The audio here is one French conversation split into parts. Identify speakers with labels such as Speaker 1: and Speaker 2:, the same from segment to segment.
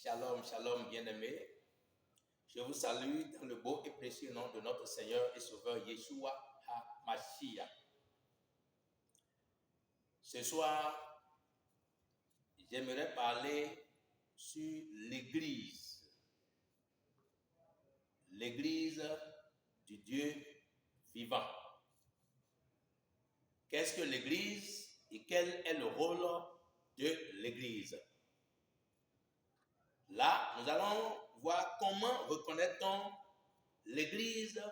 Speaker 1: Shalom, shalom, bien-aimés. Je vous salue dans le beau et précieux nom de notre Seigneur et Sauveur Yeshua HaMashiach. Ce soir, j'aimerais parler sur l'Église. L'Église du Dieu vivant. Qu'est-ce que l'Église et quel est le rôle de l'Église? Là, nous allons voir comment reconnaît-on l'Église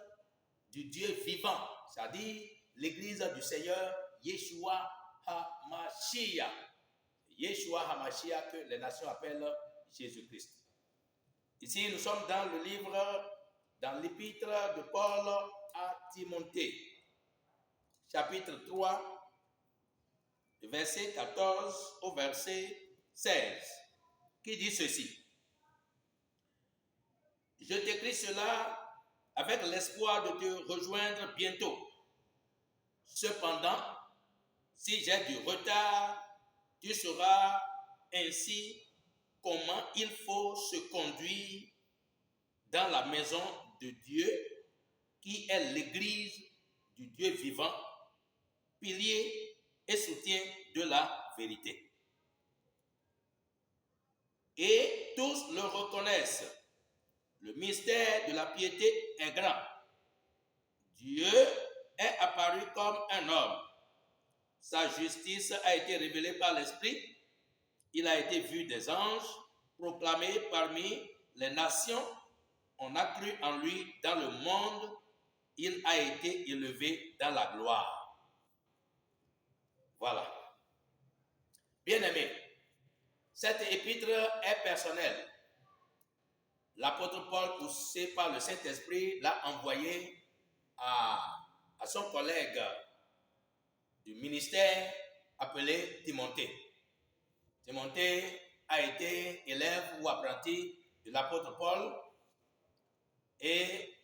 Speaker 1: du Dieu vivant, c'est-à-dire l'Église du Seigneur Yeshua HaMashiach. Yeshua HaMashiach que les nations appellent Jésus-Christ. Ici, nous sommes dans le livre, dans l'épître de Paul à Timothée, chapitre 3, verset 14 au verset 16, qui dit ceci. Je t'écris cela avec l'espoir de te rejoindre bientôt. Cependant, si j'ai du retard, tu sauras ainsi comment il faut se conduire dans la maison de Dieu, qui est l'Église du Dieu vivant, pilier et soutien de la vérité. Et tous le reconnaissent. Le mystère de la piété est grand. Dieu est apparu comme un homme. Sa justice a été révélée par l'Esprit. Il a été vu des anges, proclamé parmi les nations. On a cru en lui dans le monde. Il a été élevé dans la gloire. Voilà. Bien-aimés, cette épître est personnelle. L'apôtre Paul, poussé par le Saint-Esprit, l'a envoyé à son collègue du ministère appelé Timothée. Timothée a été élève ou apprenti de l'apôtre Paul et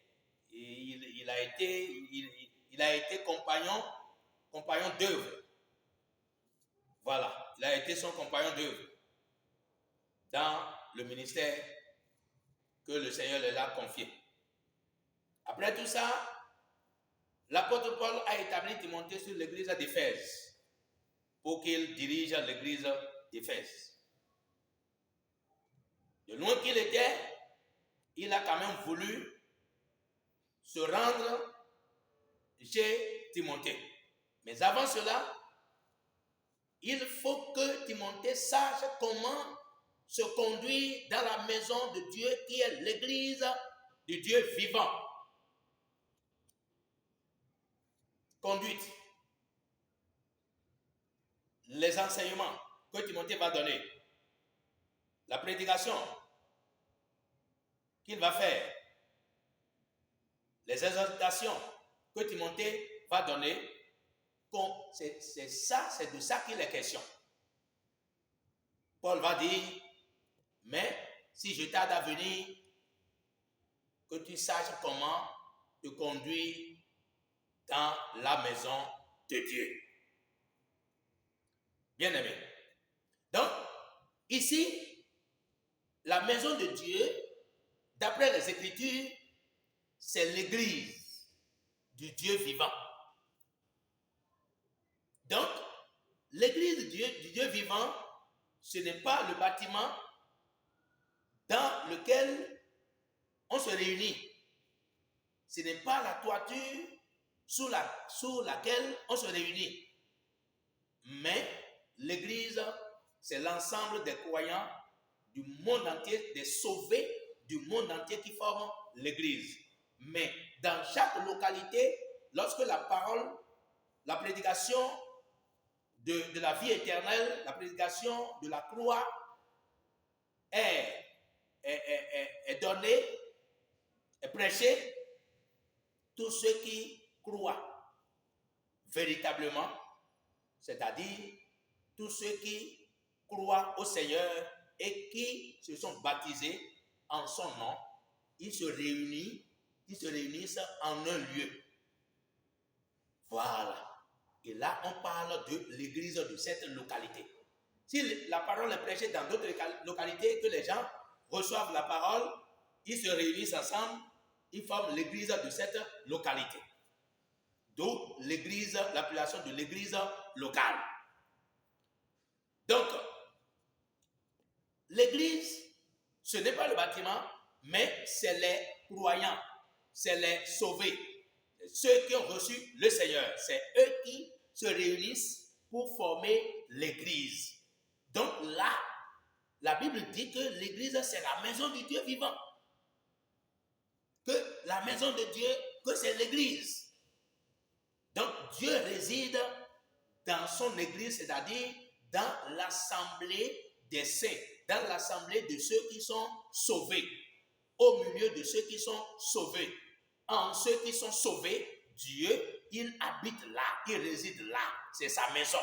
Speaker 1: il a été compagnon d'œuvre. Voilà, il a été son compagnon d'œuvre dans le ministère que le Seigneur leur a confié. Après tout ça, l'apôtre Paul a établi Timothée sur l'église d'Éphèse pour qu'il dirige l'église d'Éphèse. De loin qu'il était, il a quand même voulu se rendre chez Timothée. Mais avant cela, il faut que Timothée sache comment se conduire dans la maison de Dieu qui est l'église du Dieu vivant. Conduite. Les enseignements que Timothée va donner. La prédication qu'il va faire. Les exhortations que Timothée va donner. C'est de ça qu'il est question. Paul va dire, mais si je tarde à venir, que tu saches comment te conduire dans la maison de Dieu. Bien-aimé. Donc, ici, la maison de Dieu, d'après les Écritures, c'est l'église du Dieu vivant. Donc, l'église du Dieu vivant, ce n'est pas le bâtiment dans lequel on se réunit. Ce n'est pas la toiture sous laquelle on se réunit. Mais l'église, c'est l'ensemble des croyants du monde entier, des sauvés du monde entier qui forment l'église. Mais dans chaque localité, lorsque la parole, la prédication de la vie éternelle, la prédication de la croix est donnée, est prêchée, tous ceux qui croient véritablement, c'est-à-dire tous ceux qui croient au Seigneur et qui se sont baptisés en son nom, ils se réunissent en un lieu. Voilà. Et là, on parle de l'église de cette localité. Si la parole est prêchée dans d'autres localités, que les gens reçoivent la parole, ils se réunissent ensemble, ils forment l'église de cette localité. D'où l'église, l'appellation de l'église locale. Donc, l'église, ce n'est pas le bâtiment, mais c'est les croyants, c'est les sauvés, ceux qui ont reçu le Seigneur. C'est eux qui se réunissent pour former l'église. Donc là, la Bible dit que l'église, c'est la maison du Dieu vivant. Que la maison de Dieu, que c'est l'église. Donc Dieu réside dans son église, c'est-à-dire dans l'assemblée des saints, dans l'assemblée de ceux qui sont sauvés, au milieu de ceux qui sont sauvés. En ceux qui sont sauvés, Dieu, il habite là, il réside là, c'est sa maison.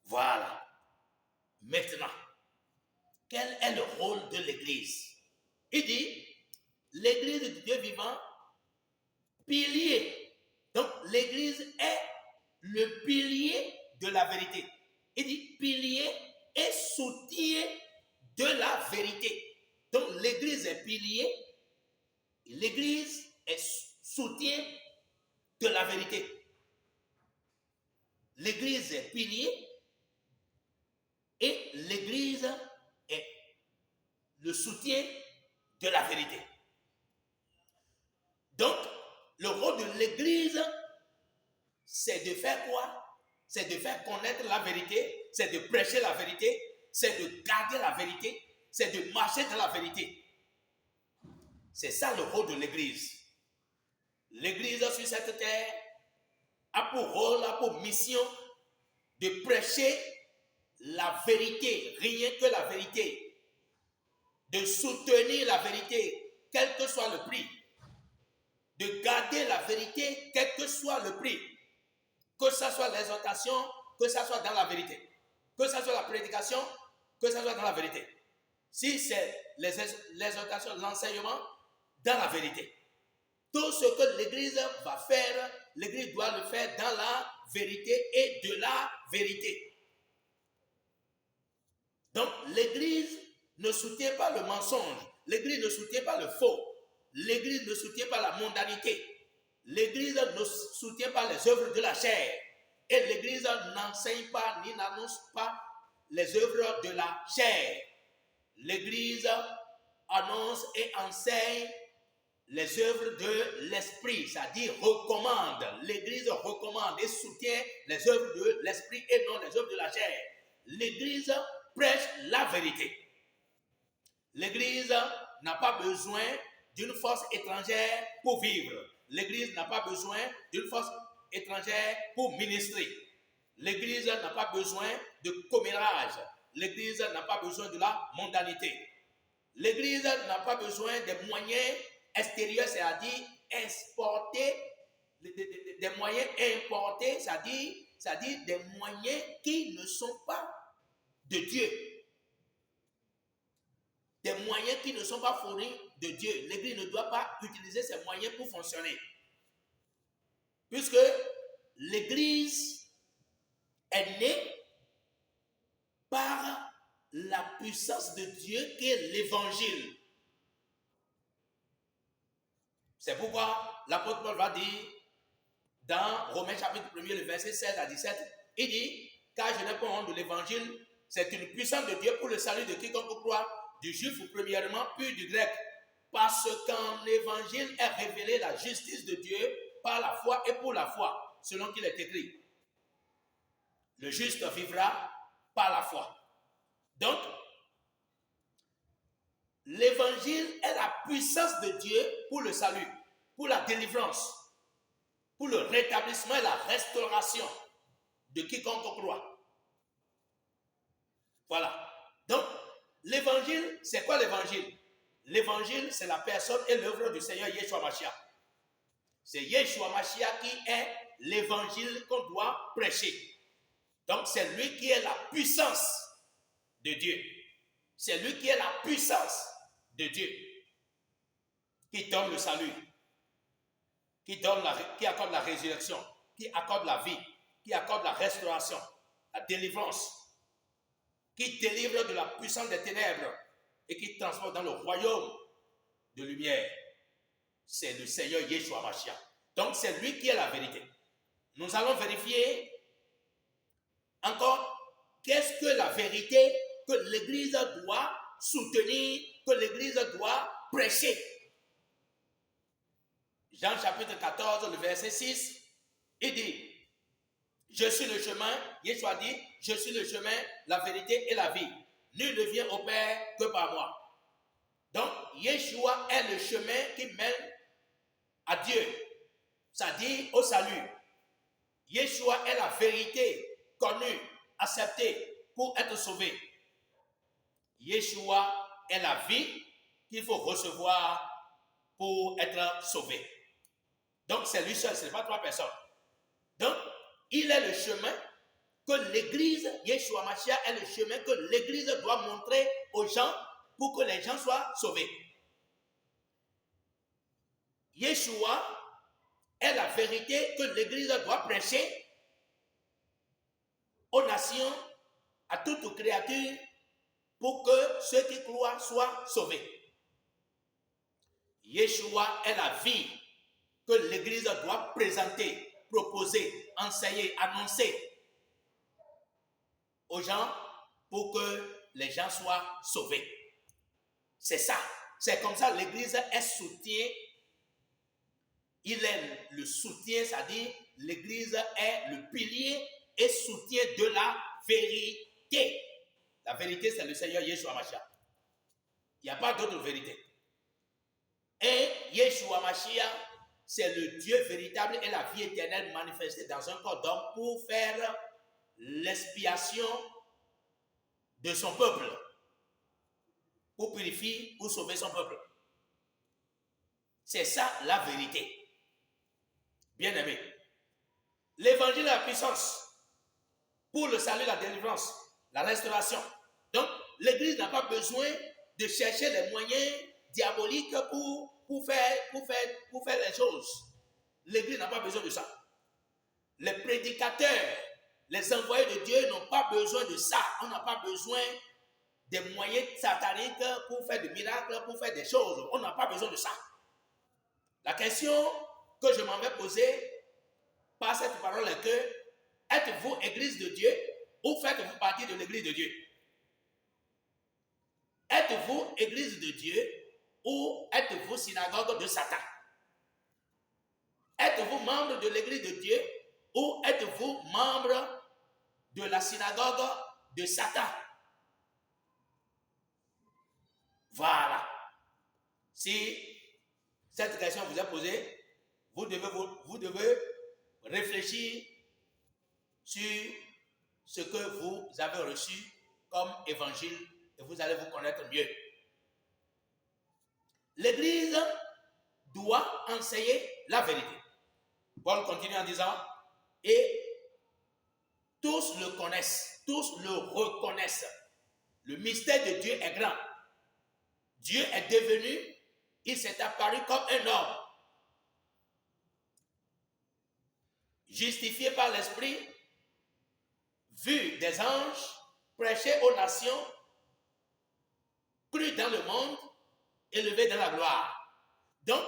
Speaker 1: Voilà. Maintenant, quel est le rôle de l'église? Il dit, l'église du Dieu vivant, pilier. Donc, l'église est le pilier de la vérité. Il dit pilier et soutien de la vérité. Donc, l'église est pilier, l'église est soutien de la vérité. L'église est pilier et l'église est le soutien de la vérité. Donc, le rôle de l'église, c'est de faire quoi? C'est de faire connaître la vérité, c'est de prêcher la vérité, c'est de garder la vérité, c'est de marcher dans la vérité. C'est ça le rôle de l'église. L'église sur cette terre a pour rôle, a pour mission de prêcher la vérité, rien que la vérité, de soutenir la vérité, quel que soit le prix, de garder la vérité, quel que soit le prix, que ce soit l'exhortation, que ce soit dans la vérité, que ce soit la prédication, que ce soit dans la vérité. Si c'est l'exhortation, l'enseignement, dans la vérité. Tout ce que l'Église va faire, l'Église doit le faire dans la vérité et de la vérité. Donc, l'Église ne soutient pas le mensonge, l'Église ne soutient pas le faux, l'Église ne soutient pas la mondanité, l'Église ne soutient pas les œuvres de la chair, et l'Église n'enseigne pas ni n'annonce pas les œuvres de la chair. L'Église annonce et enseigne les œuvres de l'esprit, c'est-à-dire recommande. L'Église recommande et soutient les œuvres de l'esprit et non les œuvres de la chair. L'Église prêche la vérité. L'Église n'a pas besoin d'une force étrangère pour vivre. L'Église n'a pas besoin d'une force étrangère pour ministrer. L'Église n'a pas besoin de commérage. L'Église n'a pas besoin de la mondanité. L'Église n'a pas besoin des moyens extérieurs, c'est-à-dire exporter, des moyens importés, c'est-à-dire des moyens qui ne sont pas de Dieu. Des moyens qui ne sont pas fournis de Dieu. L'Église ne doit pas utiliser ces moyens pour fonctionner. Puisque l'Église est née par la puissance de Dieu qui est l'Évangile. C'est pourquoi l'apôtre Paul va dire dans Romains chapitre 1, le verset 16 à 17, il dit, car je n'ai pas honte de l'Évangile, c'est une puissance de Dieu pour le salut de quiconque croit, du juif premièrement, puis du grec. Parce qu'en l'Évangile est révélée la justice de Dieu par la foi et pour la foi, selon qu'il est écrit. Le juste vivra par la foi. Donc, l'Évangile est la puissance de Dieu pour le salut, pour la délivrance, pour le rétablissement et la restauration de quiconque croit. Voilà. Donc, l'Évangile, c'est quoi l'Évangile? L'Évangile, c'est la personne et l'œuvre du Seigneur Yeshua Mashiach. C'est Yeshua Mashiach qui est l'Évangile qu'on doit prêcher. Donc, c'est lui qui est la puissance de Dieu. C'est lui qui est la puissance de Dieu, qui donne le salut, qui accorde la résurrection, qui accorde la vie, qui accorde la restauration, la délivrance. qui délivre de la puissance des ténèbres et qui transporte dans le royaume de lumière. C'est le Seigneur Yeshua Mashiach. Donc c'est lui qui est la vérité. Nous allons vérifier encore qu'est-ce que la vérité que l'Église doit soutenir, que l'Église doit prêcher. Jean chapitre 14, le verset 6, il dit, je suis le chemin, Yeshua dit, je suis le chemin, la vérité et la vie. Nul ne vient au Père que par moi. Donc, Yeshua est le chemin qui mène à Dieu, c'est-à-dire au salut. Yeshua est la vérité connue, acceptée pour être sauvé. Yeshua est la vie qu'il faut recevoir pour être sauvé. Donc, c'est lui seul, ce n'est pas trois personnes. Donc, il est le chemin que l'Église, Yeshua Mashiach est le chemin que l'Église doit montrer aux gens pour que les gens soient sauvés. Yeshua est la vérité que l'Église doit prêcher aux nations, à toute créature, pour que ceux qui croient soient sauvés. Yeshua est la vie que l'Église doit présenter, proposer, enseigner, annoncer aux gens pour que les gens soient sauvés. C'est ça. C'est comme ça l'Église est soutien. Il est le soutien, c'est-à-dire l'Église est le pilier et soutien de la vérité. La vérité, c'est le Seigneur Yeshua Mashiach. Il n'y a pas d'autre vérité. Et Yeshua Mashiach, c'est le Dieu véritable et la vie éternelle manifestée dans un corps d'homme pour faire l'expiation de son peuple, pour purifier, pour sauver son peuple. C'est ça la vérité. Bien-aimé, l'évangile est la puissance pour le salut, la délivrance, la restauration. Donc, l'Église n'a pas besoin de chercher les moyens diaboliques pour faire les choses. L'Église n'a pas besoin de ça. Les prédicateurs, les envoyés de Dieu n'ont pas besoin de ça. On n'a pas besoin des moyens sataniques pour faire des miracles, pour faire des choses. On n'a pas besoin de ça. La question que je m'en vais poser par cette parole est que, êtes-vous Église de Dieu ou faites-vous partie de l'Église de Dieu? Êtes-vous Église de Dieu ou êtes-vous synagogue de Satan? Êtes-vous membre de l'Église de Dieu ou êtes-vous membre de la synagogue de Satan? Voilà. Si cette question vous est posée, vous devez réfléchir sur ce que vous avez reçu comme évangile et vous allez vous connaître mieux. L'Église doit enseigner la vérité. Paul continue en disant, et tous le connaissent, tous le reconnaissent. Le mystère de Dieu est grand. Dieu est devenu, il s'est apparu comme un homme. Justifié par l'Esprit, vu des anges, prêché aux nations, cru dans le monde, élevé dans la gloire. Donc,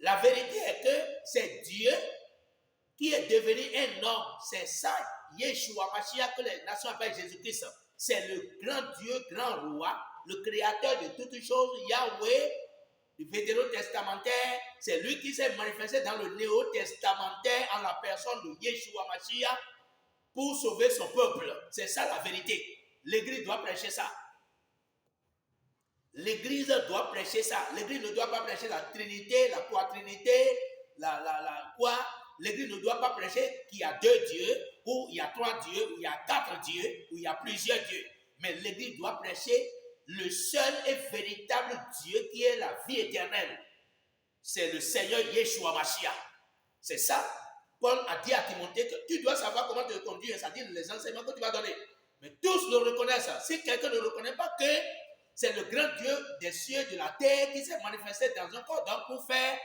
Speaker 1: la vérité est que c'est Dieu qui est devenu un homme. C'est ça, Yeshua Mashiach, que les nations appellent Jésus-Christ. C'est le grand Dieu, grand roi, le créateur de toutes choses, Yahweh, du Vétérotestamentaire. C'est lui qui s'est manifesté dans le Néo-Testamentaire en la personne de Yeshua Mashiach pour sauver son peuple. C'est ça la vérité. L'Église doit prêcher ça. L'Église doit prêcher ça. L'Église ne doit pas prêcher la Trinité, la Quatrinité, quoi. L'Église ne doit pas prêcher qu'il y a 2 dieux, ou il y a 3 dieux, ou il y a 4 dieux, ou il y a plusieurs dieux. Mais l'Église doit prêcher le seul et véritable Dieu qui est la vie éternelle. C'est le Seigneur Yeshua Mashiach. C'est ça. Paul a dit à Timothée que tu dois savoir comment te conduire, c'est-à-dire les enseignements que tu vas donner. Mais tous le reconnaissent. Si quelqu'un ne reconnaît pas que c'est le grand Dieu des cieux, de la terre, qui s'est manifesté dans un corps d'homme pour faire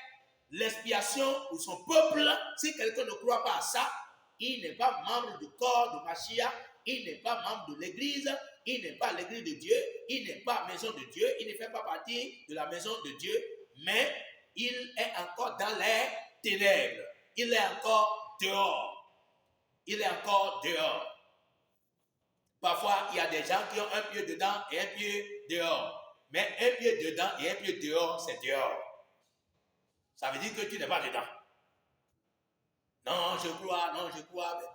Speaker 1: l'expiation pour son peuple, si quelqu'un ne croit pas à ça, il n'est pas membre du corps de Mashiach, il n'est pas membre de l'église, il n'est pas l'église de Dieu, il n'est pas maison de Dieu, il ne fait pas partie de la maison de Dieu, mais il est encore dans les ténèbres. Il est encore dehors. Il est encore dehors. Parfois, il y a des gens qui ont un pied dedans et un pied dehors. Mais un pied dedans et un pied dehors, c'est dehors. Ça veut dire que tu n'es pas dedans. Non, je crois, mais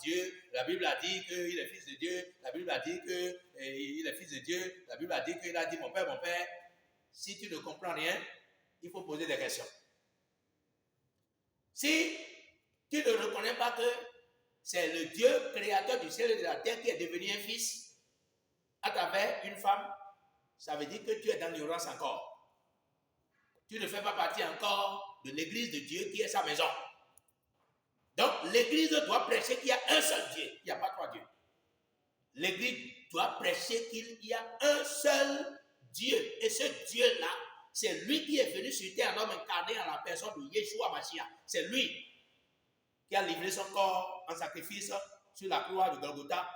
Speaker 1: Dieu, la Bible a dit qu'il est fils de Dieu, la Bible a dit qu'il est fils de Dieu, la Bible a dit qu'il a dit mon père. Si tu ne comprends rien, il faut poser des questions. Si tu ne reconnais pas que c'est le Dieu créateur du ciel et de la terre qui est devenu un fils à travers une femme, ça veut dire que tu es dans l'ignorance encore. Tu ne fais pas partie encore de l'église de Dieu qui est sa maison. Donc, l'église doit prêcher qu'il y a un seul Dieu. Il n'y a pas trois dieux. L'église doit prêcher qu'il y a un seul Dieu. Et ce Dieu-là, c'est lui qui est venu sur terre, un homme incarné en la personne de Yeshua Mashiach. C'est lui qui a livré son corps en sacrifice sur la croix de Golgotha,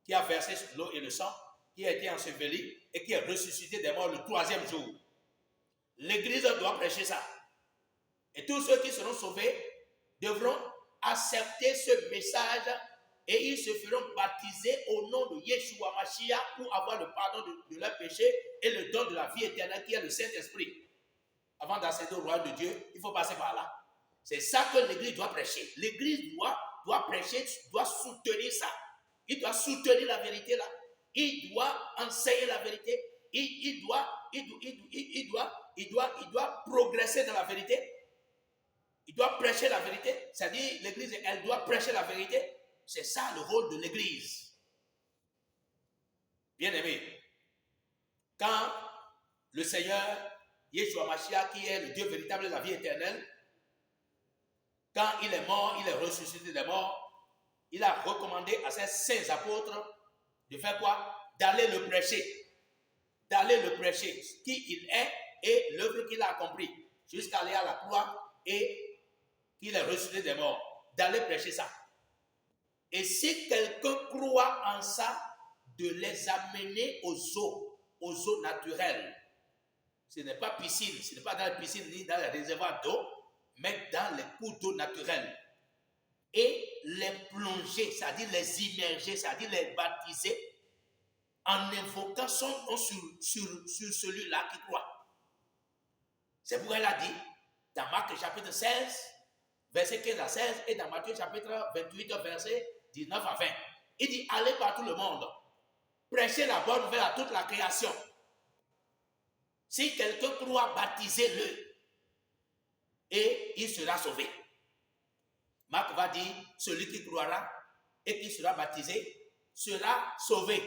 Speaker 1: qui a versé l'eau et le sang, qui a été enseveli et qui est ressuscité des morts le troisième jour. L'église doit prêcher ça. Et tous ceux qui seront sauvés devront accepter ce message et ils se feront baptiser au nom de Yeshua Mashiach pour avoir le pardon de leurs péchés et le don de la vie éternelle qui est le Saint-Esprit. Avant d'accéder au royaume de Dieu, il faut passer par là. C'est ça que l'église doit prêcher. L'église doit prêcher, doit soutenir ça. Il doit soutenir la vérité là. Il doit enseigner la vérité. Il doit progresser dans la vérité. Il doit prêcher la vérité. C'est-à-dire, l'église, elle doit prêcher la vérité. C'est ça le rôle de l'église. Bien aimé, quand le Seigneur, Yeshua Mashiach, qui est le Dieu véritable de la vie éternelle, quand il est mort, il est ressuscité des morts, il a recommandé à ses saints apôtres de faire quoi? D'aller le prêcher. D'aller le prêcher, qui il est et l'œuvre qu'il a accomplie, jusqu'à aller à la croix et qu'il est ressuscité des morts, d'aller prêcher ça. Et si quelqu'un croit en ça, de les amener aux eaux naturelles. Ce n'est pas piscine, ce n'est pas dans la piscine ni dans les réservoirs d'eau, mais dans les cours d'eau naturels. Et les plonger, c'est-à-dire les immerger, c'est-à-dire les baptiser, en invoquant son nom sur celui-là qui croit. C'est pourquoi elle a dit, dans Marc chapitre 16, verset 15 à 16, et dans Matthieu chapitre 28, verset 19 à 20. Il dit, allez par tout le monde, prêchez la bonne nouvelle à toute la création. Si quelqu'un croit, baptisez-le, et il sera sauvé. Marc va dire, celui qui croira et qui sera baptisé sera sauvé.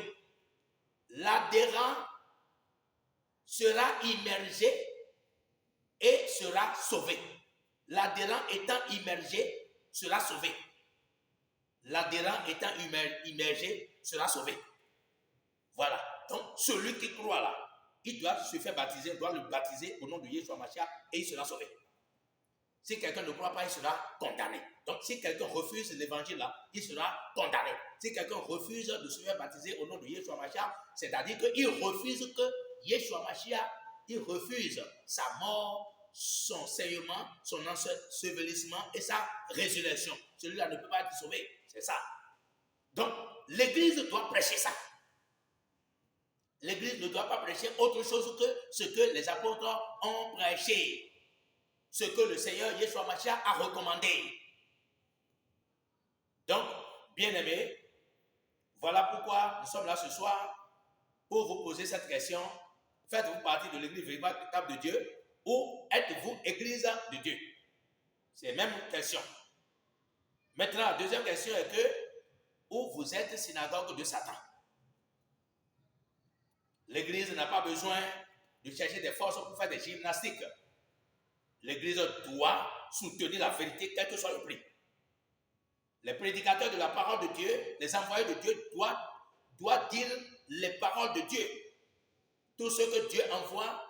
Speaker 1: L'adhérent sera immergé et sera sauvé. L'adhérent étant immergé sera sauvé. L'adhérent étant immergé sera sauvé. Voilà. Donc, celui qui croit là, il doit se faire baptiser, doit le baptiser au nom de Yeshua Mashiach et il sera sauvé. Si quelqu'un ne croit pas, il sera condamné. Donc, si quelqu'un refuse l'évangile là, il sera condamné. Si quelqu'un refuse de se faire baptiser au nom de Yeshua Mashiach, c'est-à-dire qu'il refuse que Yeshua Mashiach, il refuse sa mort, son saignement, son ensevelissement et sa résurrection. Celui-là ne peut pas être sauvé. C'est ça. Donc, l'Église doit prêcher ça. L'Église ne doit pas prêcher autre chose que ce que les apôtres ont prêché. Ce que le Seigneur Yeshua Mashiach a recommandé. Donc, bien-aimés, voilà pourquoi nous sommes là ce soir pour vous poser cette question. Faites-vous partie de l'Église véritable de Dieu ou êtes-vous Église de Dieu? C'est la même question. Maintenant, la deuxième question est que où vous êtes synagogue de Satan? L'Église n'a pas besoin de chercher des forces pour faire des gymnastiques. L'Église doit soutenir la vérité, quel que soit le prix. Les prédicateurs de la parole de Dieu, les envoyés de Dieu doivent dire les paroles de Dieu. Tout ce que Dieu envoie,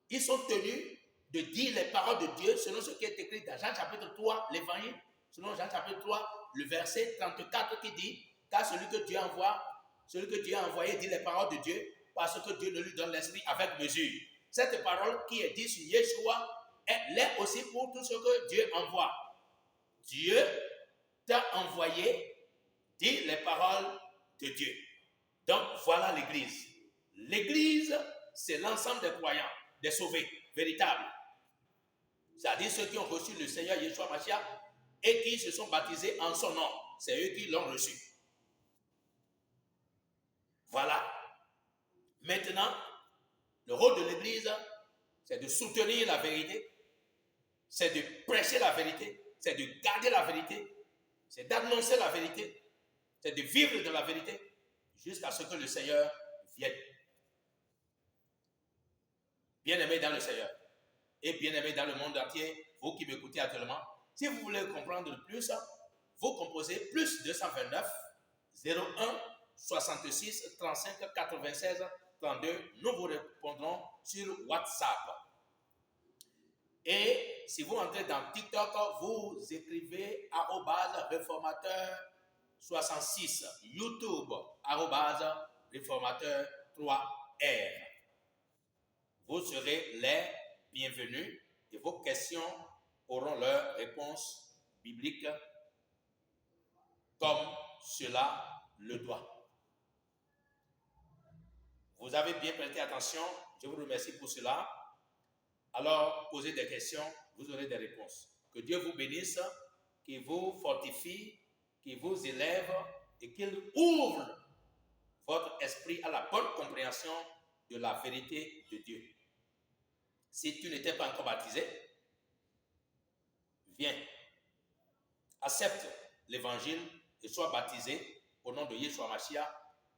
Speaker 1: ils sont tenus de dire les paroles de Dieu selon ce qui est écrit dans Jean chapitre 3, l'évangile, selon Jean chapitre 3, le verset 34 qui dit car celui que Dieu envoie, celui que Dieu a envoyé dit les paroles de Dieu, parce que Dieu ne lui donne l'esprit avec mesure. Cette parole qui est dite sur Yeshua, elle est aussi pour tout ce que Dieu envoie. Dieu t'a envoyé, dit les paroles de Dieu. Donc voilà l'Église. L'Église, c'est l'ensemble des croyants, des sauvés, véritables. C'est-à-dire ceux qui ont reçu le Seigneur Yeshua Mashiach et qui se sont baptisés en son nom. C'est eux qui l'ont reçu. Voilà. Maintenant, le rôle de l'Église, c'est de soutenir la vérité, c'est de prêcher la vérité, c'est de garder la vérité, c'est d'annoncer la vérité, c'est de vivre de la vérité jusqu'à ce que le Seigneur vienne. Bien-aimés dans le Seigneur et bien-aimés dans le monde entier, vous qui m'écoutez actuellement, si vous voulez comprendre plus, vous composez plus 229 01 66 35 96 32. Nous vous répondrons sur WhatsApp. Et si vous entrez dans TikTok, vous écrivez @réformateur66, YouTube @réformateur3R. Vous serez les bienvenus et vos questions auront leur réponse biblique comme cela le doit. Vous avez bien prêté attention, je vous remercie pour cela. Alors, posez des questions, vous aurez des réponses. Que Dieu vous bénisse, qu'il vous fortifie, qu'il vous élève et qu'il ouvre votre esprit à la bonne compréhension de la vérité de Dieu. Si tu n'étais pas encore baptisé, viens, accepte l'évangile et sois baptisé au nom de Yeshua Mashiach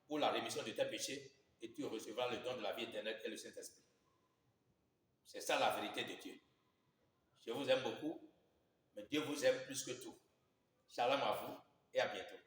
Speaker 1: pour la rémission de tes péchés et tu recevras le don de la vie éternelle et le Saint-Esprit. C'est ça la vérité de Dieu. Je vous aime beaucoup, mais Dieu vous aime plus que tout. Shalom à vous et à bientôt.